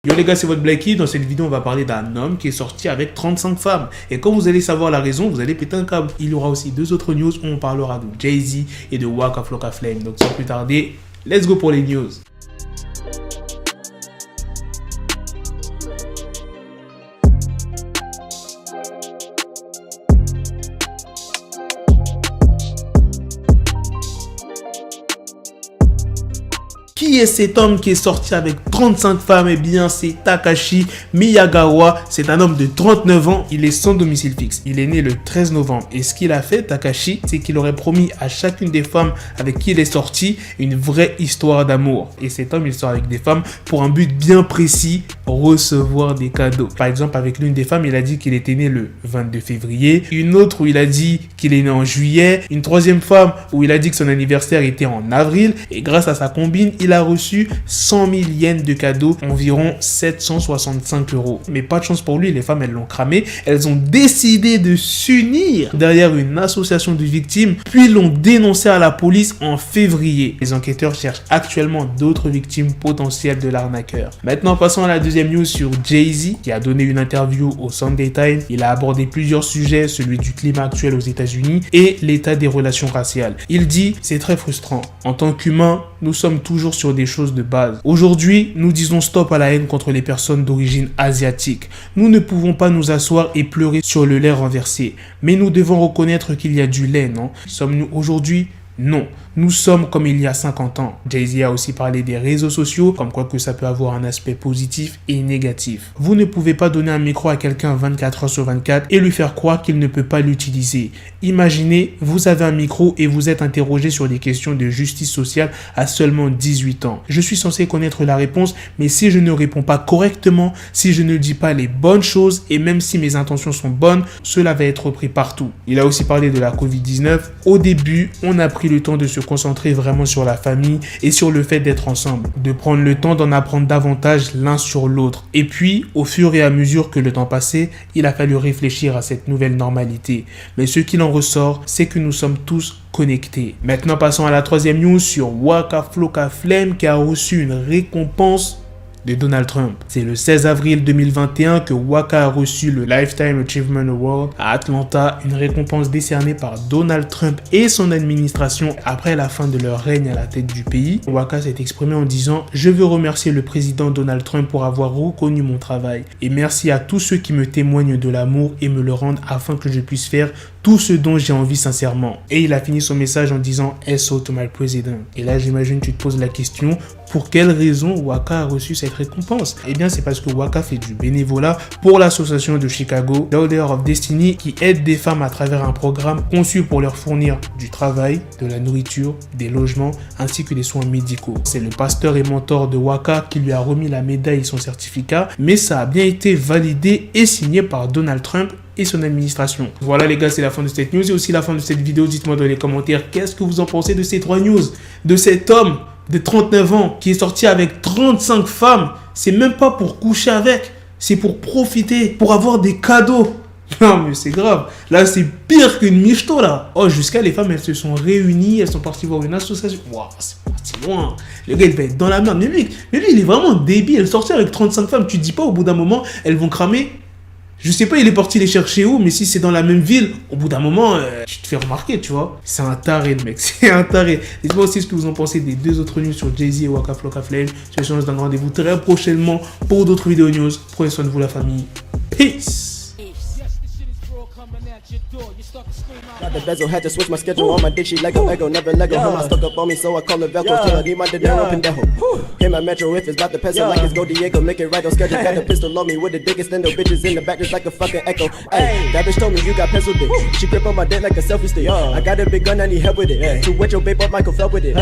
Yo les gars, c'est votre Blacky. Dans cette vidéo, on va parler d'un homme qui est sorti avec 35 femmes. Et quand vous allez savoir la raison, vous allez péter un câble. Il y aura aussi deux autres news où on parlera de Jay-Z et de Waka Flocka Flame. Donc sans plus tarder, let's go pour les news. Qui est cet homme qui est sorti avec 35 femmes? Eh bien, c'est Takashi Miyagawa. C'est un homme de 39 ans. Il est sans domicile fixe. Il est né le 13 novembre. Et ce qu'il a fait, Takashi, c'est qu'il aurait promis à chacune des femmes avec qui il est sorti une vraie histoire d'amour. Et cet homme, il sort avec des femmes pour un but bien précis, recevoir des cadeaux. Par exemple, avec l'une des femmes, il a dit qu'il était né le 22 février. Une autre où il a dit qu'il est né en juillet. Une troisième femme où il a dit que son anniversaire était en avril. Et grâce à sa combine, il a reçu 100 000 yens de cadeaux, environ 765 €. Mais pas de chance pour lui, les femmes, elles l'ont cramé. Elles ont décidé de s'unir derrière une association de victimes, puis l'ont dénoncé à la police en février. Les enquêteurs cherchent actuellement d'autres victimes potentielles de l'arnaqueur. Maintenant, passons à la deuxième news sur Jay-Z, qui a donné une interview au Sunday Times. Il a abordé plusieurs sujets, celui du climat actuel aux États-Unis et l'état des relations raciales. Il dit « C'est très frustrant. En tant qu'humain, nous sommes toujours sur des choses de base. Aujourd'hui, nous disons stop à la haine contre les personnes d'origine asiatique. Nous ne pouvons pas nous asseoir et pleurer sur le lait renversé. Mais nous devons reconnaître qu'il y a du lait, non? Sommes-nous aujourd'hui? Non. Nous sommes comme il y a 50 ans. Jay-Z a aussi parlé des réseaux sociaux, comme quoi que ça peut avoir un aspect positif et négatif. Vous ne pouvez pas donner un micro à quelqu'un 24 heures sur 24 et lui faire croire qu'il ne peut pas l'utiliser. Imaginez, vous avez un micro et vous êtes interrogé sur des questions de justice sociale à seulement 18 ans. Je suis censé connaître la réponse, mais si je ne réponds pas correctement, si je ne dis pas les bonnes choses et même si mes intentions sont bonnes, cela va être repris partout. Il a aussi parlé de la Covid-19. Au début, on a pris le temps de se concentrer vraiment sur la famille et sur le fait d'être ensemble, de prendre le temps d'en apprendre davantage l'un sur l'autre. Et puis, au fur et à mesure que le temps passait, il a fallu réfléchir à cette nouvelle normalité. Mais ce qu'il en ressort, c'est que nous sommes tous connectés. Maintenant, passons à la troisième news sur Waka Flocka Flame qui a reçu une récompense de Donald Trump. C'est le 16 avril 2021 que Waka a reçu le Lifetime Achievement Award à Atlanta, une récompense décernée par Donald Trump et son administration après la fin de leur règne à la tête du pays. Waka s'est exprimé en disant « Je veux remercier le président Donald Trump pour avoir reconnu mon travail et merci à tous ceux qui me témoignent de l'amour et me le rendent afin que je puisse faire tout ce dont j'ai envie sincèrement. » Et il a fini son message en disant « SO to my president ». Et là, j'imagine que tu te poses la question, pour quelle raison Waka a reçu cette récompense? Eh bien, c'est parce que Waka fait du bénévolat pour l'association de Chicago, Daughter of Destiny, qui aide des femmes à travers un programme conçu pour leur fournir du travail, de la nourriture, des logements, ainsi que des soins médicaux. C'est le pasteur et mentor de Waka qui lui a remis la médaille et son certificat, mais ça a bien été validé et signé par Donald Trump et son administration. Voilà les gars, c'est la fin de cette news et aussi la fin de cette vidéo. Dites-moi dans les commentaires qu'est-ce que vous en pensez de ces trois news, de cet homme de 39 ans qui est sorti avec 35 femmes. C'est même pas pour coucher avec, c'est pour profiter, pour avoir des cadeaux. Non mais c'est grave, là c'est pire qu'une michto là. Oh, jusqu'à les femmes elles se sont réunies, elles sont parties voir une association. Waouh, c'est parti loin. Le gars il va être dans la merde. Mais lui il est vraiment débile. Elle est sortie avec 35 femmes, tu te dis pas au bout d'un moment elles vont cramer? Je sais pas, il est parti les chercher où, mais si c'est dans la même ville, au bout d'un moment, tu te fais remarquer, tu vois. C'est un taré, le mec, c'est un taré. Dites-moi aussi ce que vous en pensez des deux autres news sur Jay-Z et Waka Flocka Flame. Je vous donne rendez-vous très prochainement pour d'autres vidéos news. Prenez soin de vous, la famille. Peace. Got the bezel, had to switch my schedule. On my dick, she like a Lego, never Lego. Him, I stuck up on me, so I call her Velcro. Tell her, need my dinero, pendejo. Hit my metro if it's about the peso, like it's Go Diego. Make it right on schedule. Got the pistol on me with the dick extendo. Bitches in the back just like a fucking echo. Hey, that bitch told me you got pencil dick. She grip on my dick like a selfie stick. I got a big gun, I need help with it. To wet your babe up, Michael fell with it.